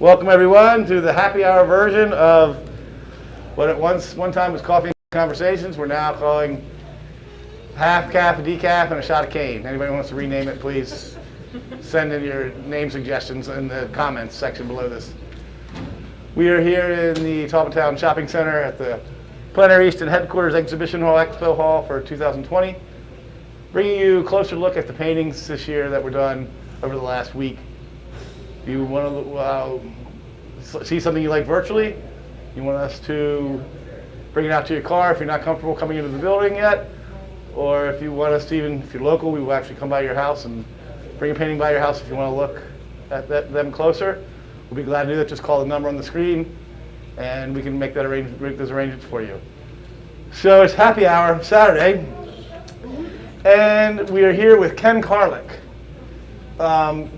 Welcome everyone to the happy hour version of what at one time was Coffee and Conversations. We're now calling half calf, a decaf, and a shot of cane. Anybody wants to rename it, please send in your name suggestions in the comments section below this. We are here in the Town Shopping Center at the Plein Air Easton Headquarters Exhibition Hall, Expo Hall for 2020. Bringing you a closer look at the paintings this year that were done over the last week. If you want to see something you like virtually, you want us to bring it out to your car if you're not comfortable coming into the building yet, or if you want us to, even if you're local, we will actually come by your house and bring a painting by your house if you want to look at them closer. We'll be glad to do that. Just call the number on the screen and we can make those arrangements for you. So it's happy hour Saturday, and we are here with Ken Karlick.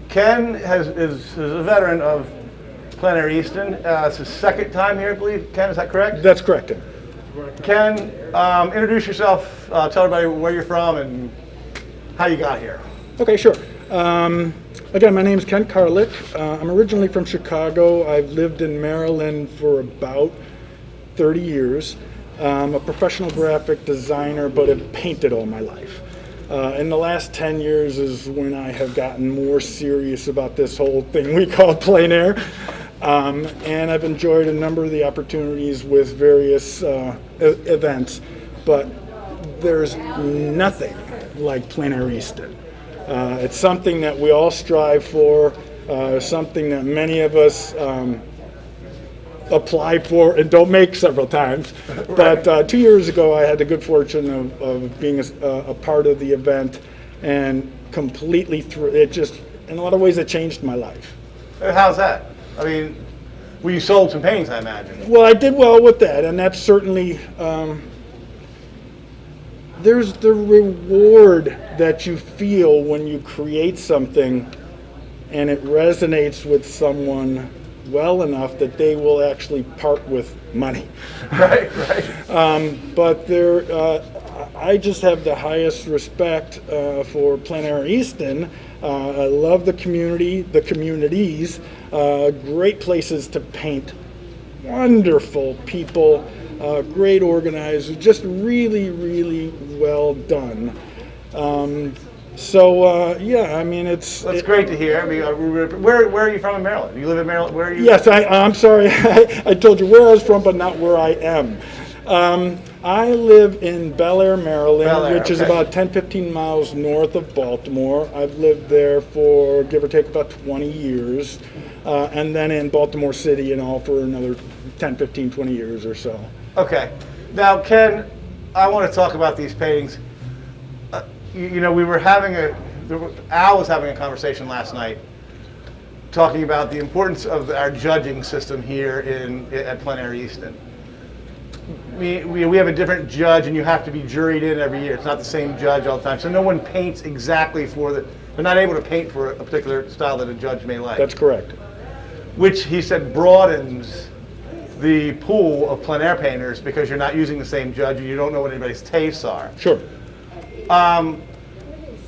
Ken is a veteran of Plein Air Easton. It's his second time here, I believe. Ken, is that correct? That's correct, Ken. Ken, introduce yourself, tell everybody where you're from and how you got here. Okay, sure. Again, my name is Ken Carlick. I'm originally from Chicago. I've lived in Maryland for about 30 years. I'm a professional graphic designer, but have painted all my life. In the last 10 years is when I have gotten more serious about this whole thing we call plein air. And I've enjoyed a number of the opportunities with various events, but there's nothing like Plein Air Easton. It's something that we all strive for, something that many of us apply for and don't make several times. But 2 years ago, I had the good fortune of being a part of the event, and completely in a lot of ways, it changed my life. How's that? I mean, you sold some paintings, I imagine. Well, I did well with that, and that's certainly, there's the reward that you feel when you create something and it resonates with someone well enough that they will actually part with money. Right. But I just have the highest respect for Plein Air Easton. I love the community, the communities, great places to paint, wonderful people, great organizers, just really, really well done. Yeah, I mean, it's great to hear. I mean, where are you from in Maryland? You live in Maryland? Where are you? Yes, I'm sorry. I told you where I was from, but not where I am. I live in Bel Air, Maryland, which is about 10-15 miles north of Baltimore. I've lived there for, give or take, about 20 years, and then in Baltimore City and all for another 10, 15, 20 years or so. Okay. Now, Ken, I want to talk about these paintings. We were Al was having a conversation last night talking about the importance of our judging system here at Plein Air Easton. We have a different judge, and you have to be juried in every year. It's not the same judge all the time. So no one paints exactly they're not able to paint for a particular style that a judge may like. That's correct. Which he said broadens the pool of plein air painters because you're not using the same judge and you don't know what anybody's tastes are. Sure.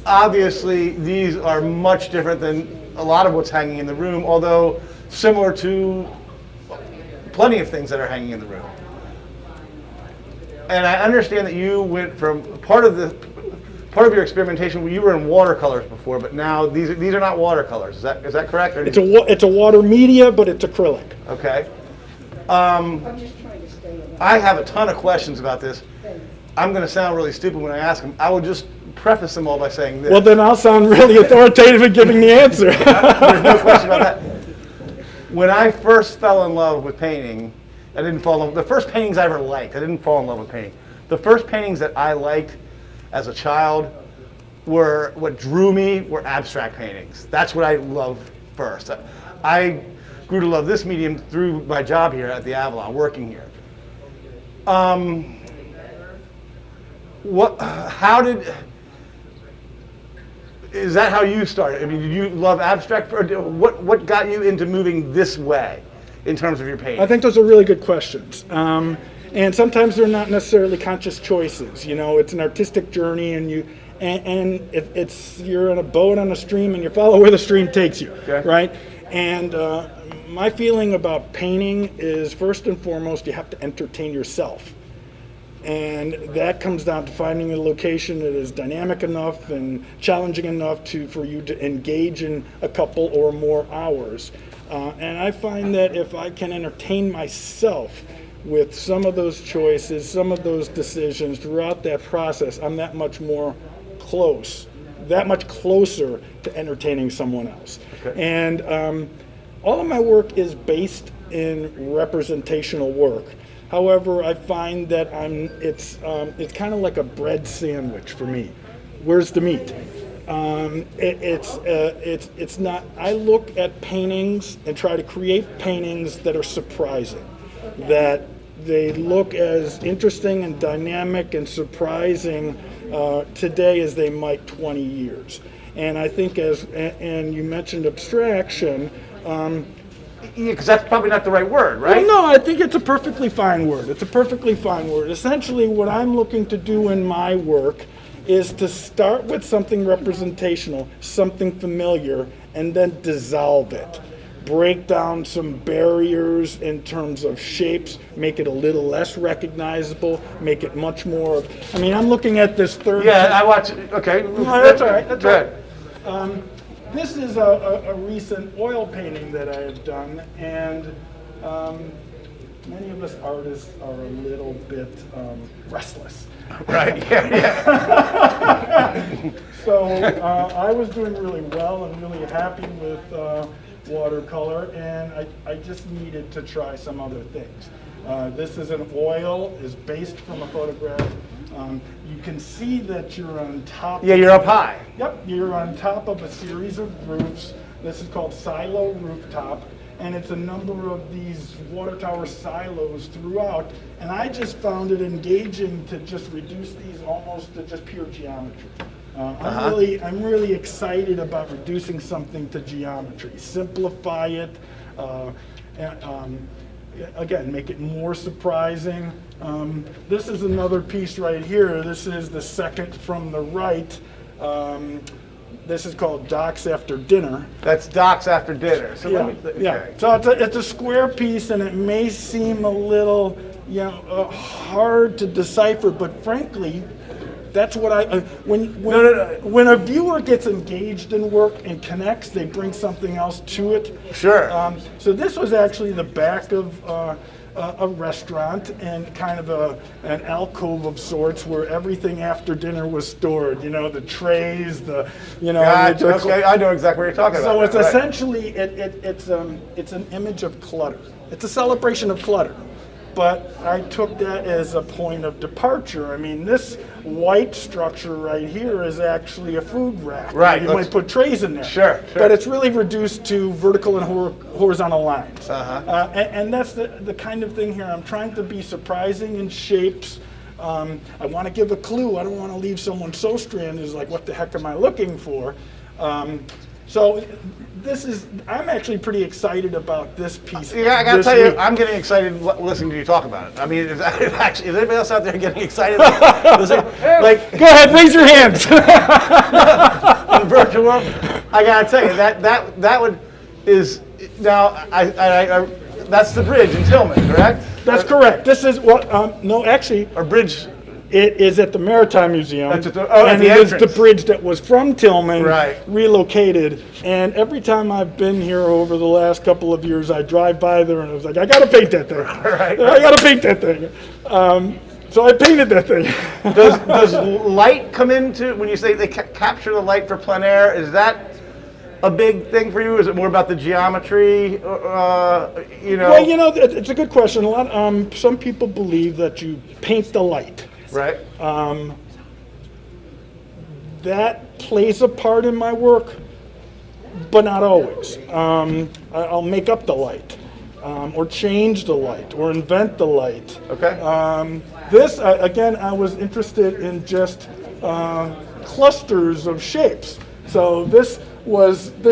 Obviously, these are much different than a lot of what's hanging in the room, although similar to plenty of things that are hanging in the room. And I understand that you went from part of your experimentation. You were in watercolors before, but now these are not watercolors. Is that correct? It's a water media, but it's acrylic. Okay. I have a ton of questions about this. I'm going to sound really stupid when I ask them. I will just preface them all by saying this. Well, then I'll sound really authoritative in giving the answer. There's no question about that. When I first fell in love with painting, I didn't fall in love. The first paintings I ever liked, I didn't fall in love with painting. The first paintings that I liked as a child what drew me were abstract paintings. That's what I loved first. I grew to love this medium through my job here at the Avalon, working here. Is that how you started? I mean, did you love abstract? Or what got you into moving this way in terms of your painting? I think those are really good questions. And sometimes they're not necessarily conscious choices. It's an artistic journey, and you're in a boat on a stream, and you follow where the stream takes you, okay. Right? And my feeling about painting is, first and foremost, you have to entertain yourself. And that comes down to finding a location that is dynamic enough and challenging enough for you to engage in a couple or more hours. And I find that if I can entertain myself with some of those choices, some of those decisions throughout that process, I'm that much closer to entertaining someone else. Okay. And all of my work is based in representational work. However, I find that it's kind of like a bread sandwich for me. Where's the meat? It's not. I look at paintings and try to create paintings that are surprising, that they look as interesting and dynamic and surprising today as they might 20 years. And I think and you mentioned abstraction. Because that's probably not the right word, right? Well, no, I think it's a perfectly fine word. It's a perfectly fine word. Essentially, what I'm looking to do in my work is to start with something representational, something familiar, and then dissolve it. Break down some barriers in terms of shapes, make it a little less recognizable, make it much more. I'm looking at this third. Yeah, I watch it. Okay. No, that's all right. That's all Good. right. This is a recent oil painting that I have done, and many of us artists are a little bit restless. Right, yeah. So I was doing really well and really happy with watercolor, and I just needed to try some other things. This is an oil, is based from a photograph. You can see that you're on top. Yeah, you're up high. Yep, you're on top of a series of roofs. This is called silo rooftop, and it's a number of these water tower silos throughout. And I just found it engaging to just reduce these almost to just pure geometry. I'm really excited about reducing something to geometry. Simplify it. Again, make it more surprising. This is another piece right here. This is the second from the right. This is called Docks After Dinner. That's Docks After Dinner. So Yeah. So it's a square piece, and it may seem a little, hard to decipher, but frankly, that's what when a viewer gets engaged in work and connects, they bring something else to it. Sure. So this was actually the back of a restaurant and kind of an alcove of sorts where everything after dinner was stored. The trays, Gotcha. Okay, I know exactly what you're talking about. So it's right. essentially it's an image of clutter. It's a celebration of clutter. But I took that as a point of departure. This white structure right here is actually a food rack. Right. You might put trays in there. Sure. But it's really reduced to vertical and horizontal lines. And that's the kind of thing here. I'm trying to be surprising in shapes. I want to give a clue. I don't want to leave someone so stranded as like, what the heck am I looking for? So I'm actually pretty excited about this piece. Yeah, I gotta tell you, I'm getting excited listening to you talk about it. Is anybody else out there getting excited? Go ahead, raise your hands. In the virtual world, I gotta tell you that's the bridge in Tillman, correct? That's correct. This is Or bridge. It is at the Maritime Museum, and it is the bridge that was from Tillman, right, relocated. And every time I've been here over the last couple of years, I drive by there and I was like, I gotta paint that thing. Right. I gotta paint that thing. So I painted that thing. Does light come into, when you say they capture the light for plein air, is that a big thing for you? Is it more about the geometry? Well, it's a good question. Some people believe that you paint the light. Right. That plays a part in my work, but not always. I'll make up the light, or change the light, or invent the light. Okay. I was interested in just clusters of shapes. So this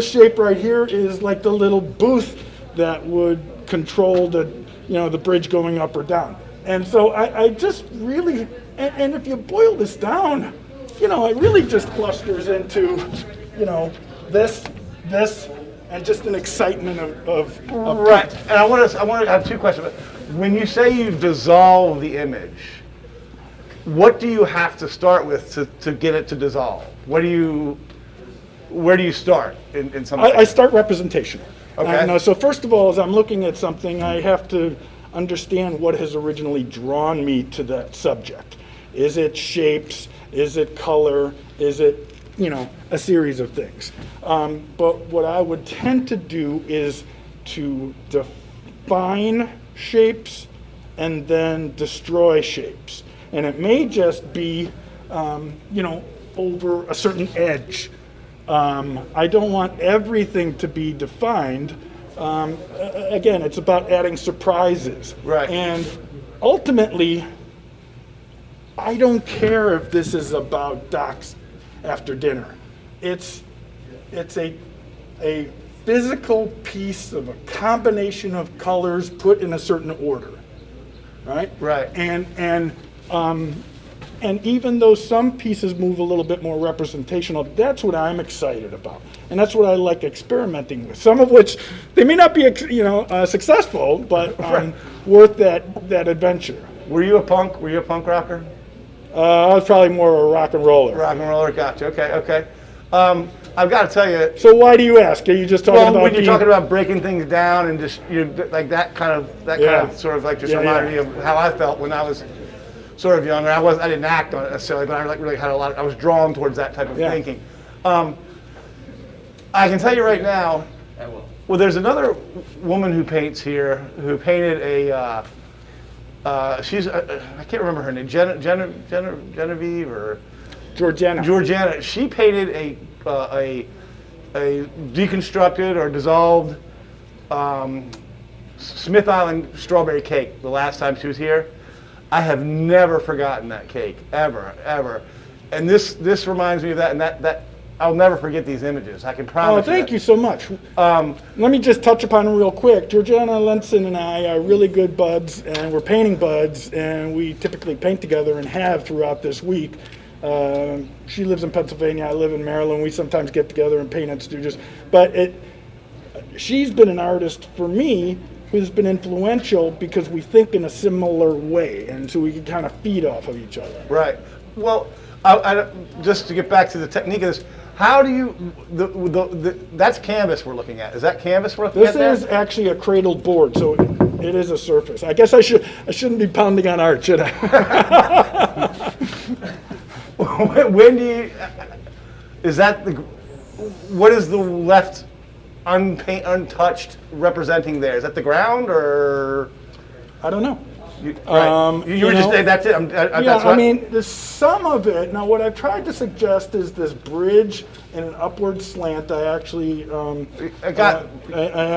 shape right here is like the little booth that would control the bridge going up or down. And so I just really, and if you boil this down, it really just clusters into, this, and just an excitement of Right, and I want to have two questions. When you say you dissolve the image, what do you have to start with to get it to dissolve? Where do you start in some I start representation. Okay. So first of all, as I'm looking at something, I have to understand what has originally drawn me to that subject. Is it shapes? Is it color? Is it, a series of things? But what I would tend to do is to define shapes and then destroy shapes. And it may just be, over a certain edge. I don't want everything to be defined. Again, it's about adding surprises. Right. And ultimately, I don't care if this is about docs after dinner. It's a physical piece of a combination of colors put in a certain order, right? Right. And even though some pieces move a little bit more representational, that's what I'm excited about, and that's what I like experimenting with. Some of which they may not be, successful, but worth that adventure. Were you a punk? Were you a punk rocker? I was probably more a rock and roller. Rock and roller, gotcha. Okay. I've got to tell you. So why do you ask? Are you just talking about? Well, when you're talking about breaking things down and just like that kind of sort of like just reminded me of how I felt when I was sort of younger. I didn't act on it necessarily, but I really had I was drawn towards that type of thinking. I can tell you right now. Well, there's another woman who paints here who painted a. She's I can't remember her name. Genevieve or Georgiana. She painted a deconstructed or dissolved Smith Island strawberry cake the last time she was here. I have never forgotten that cake, ever. And this reminds me of that, and that I'll never forget these images. I can promise. Oh, thank you so much. Let me just touch upon it real quick. Georgiana Lenson and I are really good buds, and we're painting buds, and we typically paint together and have throughout this week. She lives in Pennsylvania, I live in Maryland. We sometimes get together and paint at studios. But she's been an artist for me who's been influential because we think in a similar way, and so we can kind of feed off of each other. Right. Well, just to get back to the technique of this, how do you, that's canvas we're looking at. Is that canvas we're looking at there? This is actually a cradled board, so it is a surface. I guess I shouldn't be pounding on art, should I? When do you, what is the left untouched representing there? Is that the ground or? I don't know. You were just saying that's it. There's some of it. Now, what I've tried to suggest is this bridge in an upward slant. I actually, I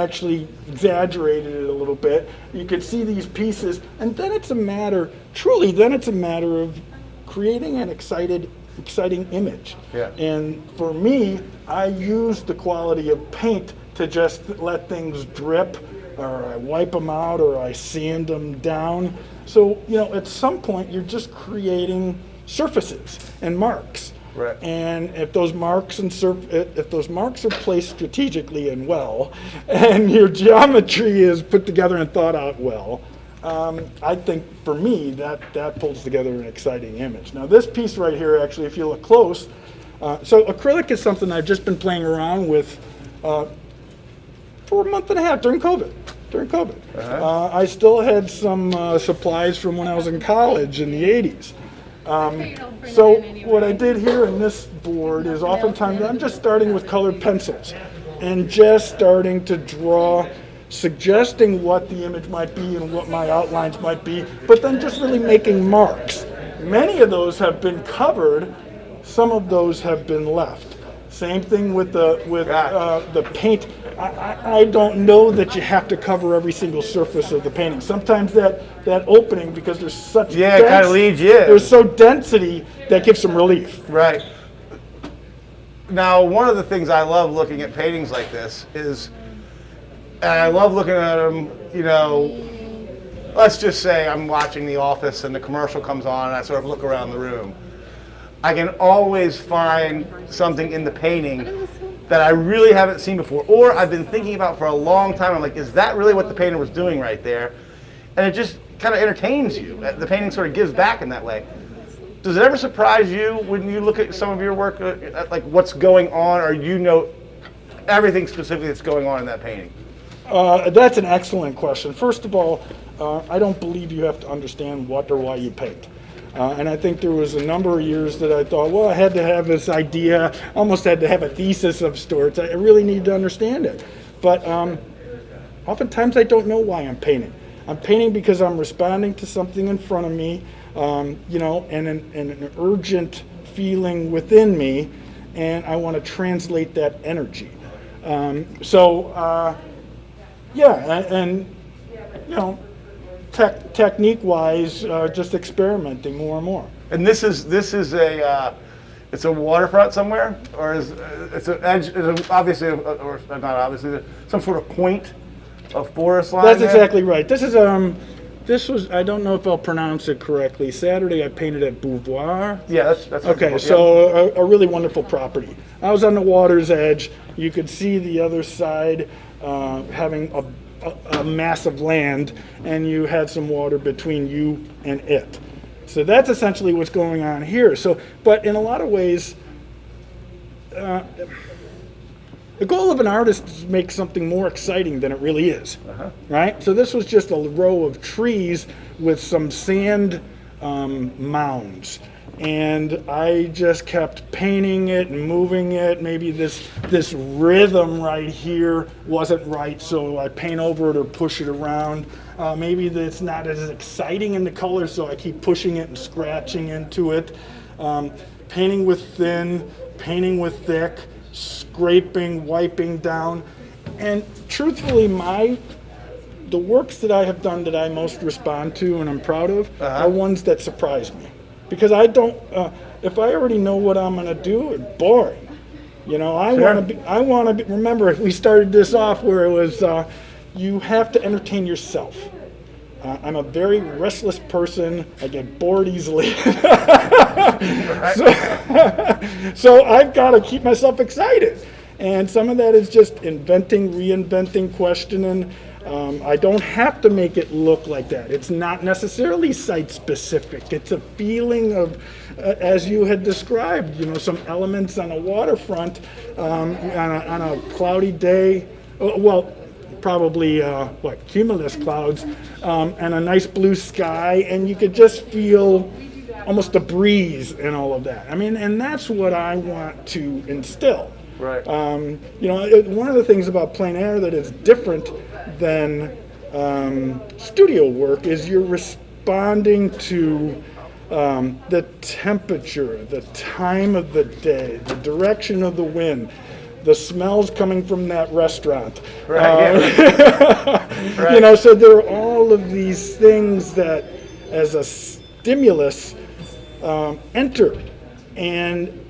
actually exaggerated it a little bit. You could see these pieces, and then it's a matter of creating an exciting image. Yeah. And for me, I use the quality of paint to just let things drip, or I wipe them out, or I sand them down. So, at some point, you're just creating surfaces and marks. Right. And if those marks are placed strategically and well, and your geometry is put together and thought out well, I think for me that pulls together an exciting image. Now, this piece right here, actually, if you look close, so acrylic is something I've just been playing around with for a month and a half during COVID. Uh-huh. I still had some supplies from when I was in college in the 80s. So what I did here in this board is oftentimes I'm just starting with colored pencils and just starting to draw, suggesting what the image might be and what my outlines might be, but then just really making marks. Many of those have been covered, some of those have been left. Same thing with the paint. I don't know that you have to cover every single surface of the painting. Sometimes that opening, because there's such it kind of leads you in. There's so density that gives some relief. Right. Now, one of the things I love looking at paintings like this is, and I love looking at them, let's just say I'm watching The Office and the commercial comes on and I sort of look around the room. I can always find something in the painting that I really haven't seen before, or I've been thinking about for a long time. I'm like, is that really what the painter was doing right there? And it just kind of entertains you. The painting sort of gives back in that way. Does it ever surprise you when you look at some of your work, like what's going on, or you know everything specifically that's going on in that painting? That's an excellent question. First of all, I don't believe you have to understand what or why you paint. And I think there was a number of years that I thought, well, I had to have this idea, almost had to have a thesis of sorts. I really need to understand it. But oftentimes I don't know why I'm painting. I'm painting because I'm responding to something in front of me, you know, and an urgent feeling within me, and I want to translate that energy. Yeah, and you know, technique-wise, just experimenting more and more. And this is a it's a waterfront somewhere, or is it's an edge? It's obviously, or not obviously, some sort of point of forest line. That's there? exactly right. This is this was, I don't know if I'll pronounce it correctly. Saturday I painted at Beauvoir. Yeah, that's okay. Yep. So a really wonderful property. I was on the water's edge. You could see the other side having a mass of land, and you had some water between you and it. So that's essentially what's going on here. So, but in a lot of ways, the goal of an artist is to make something more exciting than it really is, right? So this was just a row of trees with some sand mounds. And I just kept painting it and moving it. Maybe this rhythm right here wasn't right, so I paint over it or push it around. Maybe it's not as exciting in the color, so I keep pushing it and scratching into it. Painting with thin, painting with thick, scraping, wiping down. And truthfully, the works that I have done that I most respond to and I'm proud of are ones that surprise me. Because I don't, if I already know what I'm going to do, it's boring. You know, I want to be, remember, we started this off where it was, you have to entertain yourself. I'm a very restless person. I get bored easily. So I've got to keep myself excited. And some of that is just inventing, reinventing, questioning. I don't have to make it look like that. It's not necessarily site-specific. It's a feeling of, as you had described, you know, some elements on a waterfront on a cloudy day. Well, probably cumulus clouds, and a nice blue sky, and you could just feel almost a breeze and all of that. I mean, and that's what I want to instill. Right. You know, one of the things about plein air that is different than studio work is you're responding to the temperature, the time of the day, the direction of the wind, the smells coming from that restaurant. Right. Right. You know, so there are all of these things that, as a stimulus, enter. And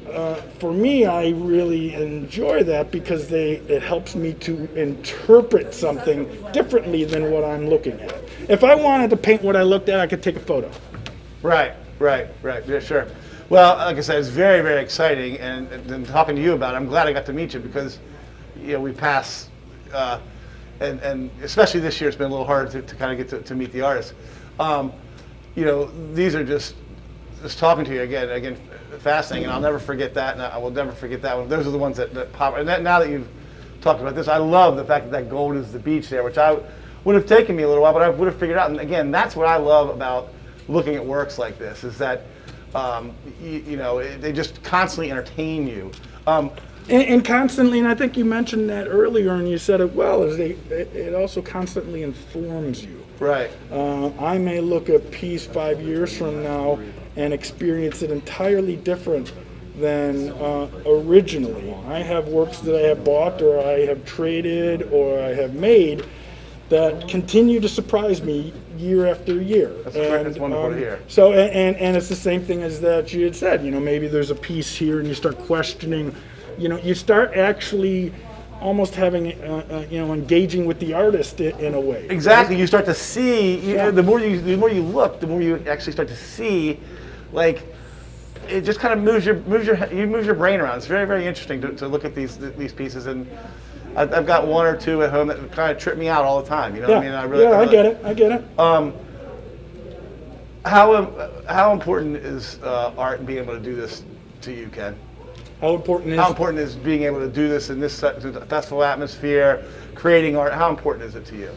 for me, I really enjoy that because it helps me to interpret something differently than what I'm looking at. If I wanted to paint what I looked at, I could take a photo. Right. Yeah, sure. Well, like I said, it's very, very exciting, and talking to you about it, I'm glad I got to meet you because, you know, we pass, and especially this year, it's been a little hard to kind of get to meet the artists. You know, these are just talking to you again, fascinating, and I'll never forget that, and I will never forget that one. Those are the ones that pop. And now that you've talked about this, I love the fact that gold is the beach there, which I would have taken me a little while, but I would have figured out. And again, that's what I love about looking at works like this, is that you know, they just constantly entertain you. And constantly, and I think you mentioned that earlier, and you said it well, is it also constantly informs you. Right. I may look at a piece 5 years from now and experience it entirely different than originally. I have works that I have bought or I have traded or I have made that continue to surprise me year after year. That's wonderful to hear. So, and it's the same thing as that you had said, you know, maybe there's a piece here and you start questioning, you know, you start actually almost having, you know, engaging with the artist in a way. Exactly. Right? You start to see, the more you look, the more you actually start to see, like, it just kind of moves your brain around. It's very, very interesting to look at these pieces, and I've got one or two at home that kind of trip me out all the time. You know what I mean? I get it. I get it. How important is art and being able to do this to you, Ken? How important is being able to do this in this festival atmosphere, creating art? How important is it to you?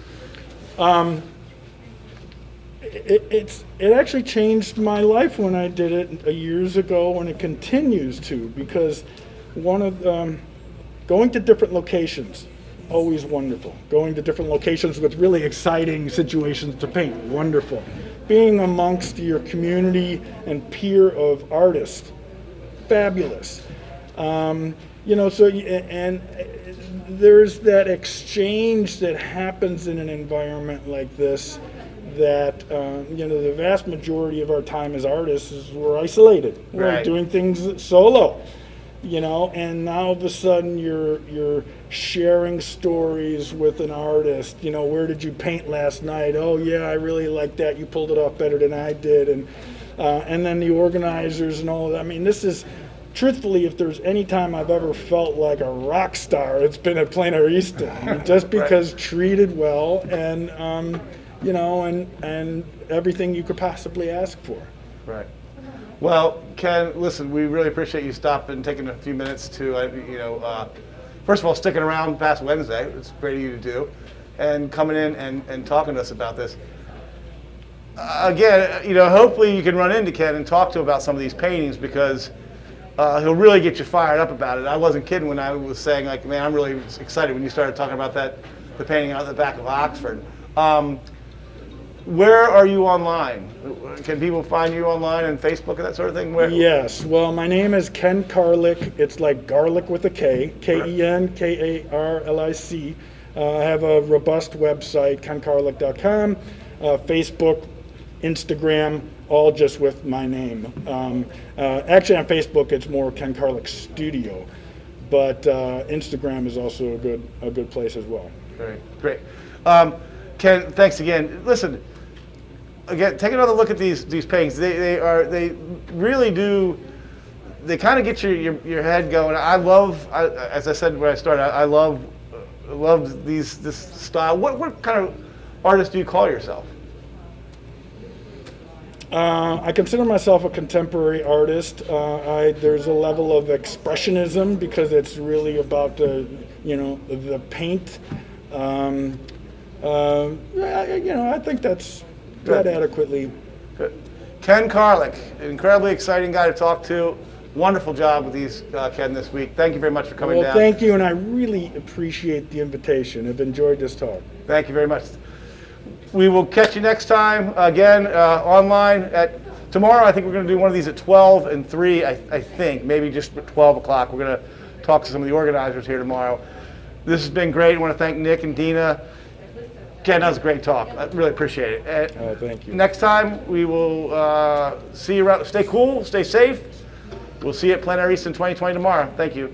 It actually changed my life when I did it years ago, and it continues to, because one of going to different locations, always wonderful. Going to different locations with really exciting situations to paint, wonderful. Being amongst your community and peer of artists, fabulous. And there's that exchange that happens in an environment like this that, the vast majority of our time as artists is we're isolated. We're doing things solo, and now all of a sudden you're sharing stories with an artist. Where did you paint last night? Oh yeah, I really like that. You pulled it off better than I did. And then the organizers and all of that. I mean, this is, truthfully, if there's any time I've ever felt like a rock star, it's been at Plein Air Easton. Just because treated well and, and everything you could possibly ask for. Right. Well, Ken, listen, we really appreciate you stopping and taking a few minutes to, first of all, sticking around past Wednesday. It's great of you to do. And coming in and talking to us about this. Again, hopefully you can run into Ken and talk to him about some of these paintings, because he'll really get you fired up about it. I wasn't kidding when I was saying, like, man, I'm really excited when you started talking about the painting out the back of Oxford. Where are you online? Can people find you online and Facebook and that sort of thing? Yes. Well, my name is Ken Karlick. It's like garlic with a K. KenKarlic. I have a robust website, kenkarlick.com. Facebook, Instagram, all just with my name. Actually, on Facebook, it's more Ken Karlick Studio, but Instagram is also a good place as well. Great. Ken, thanks again. Listen, again, take another look at these paintings. They really do. They kind of get your head going. As I said when I started, I love this style. What kind of artist do you call yourself? I consider myself a contemporary artist. There's a level of expressionism because it's really about the paint. I think that's that adequately. Good. Ken Karlick, an incredibly exciting guy to talk to. Wonderful job with these, Ken, this week. Thank you very much for coming down. Well, thank you, and I really appreciate the invitation. I've enjoyed this talk. Thank you very much. We will catch you next time, again, online tomorrow. I think we're going to do one of these at 12 and 3, I think, maybe just at 12 o'clock. We're going to talk to some of the organizers here tomorrow. This has been great. I want to thank Nick and Dina. Ken, that was a great talk. I really appreciate it. Thank you. Next time, we will see you around. Stay cool, stay safe. We'll see you at Plein Air Easton 2020 tomorrow. Thank you.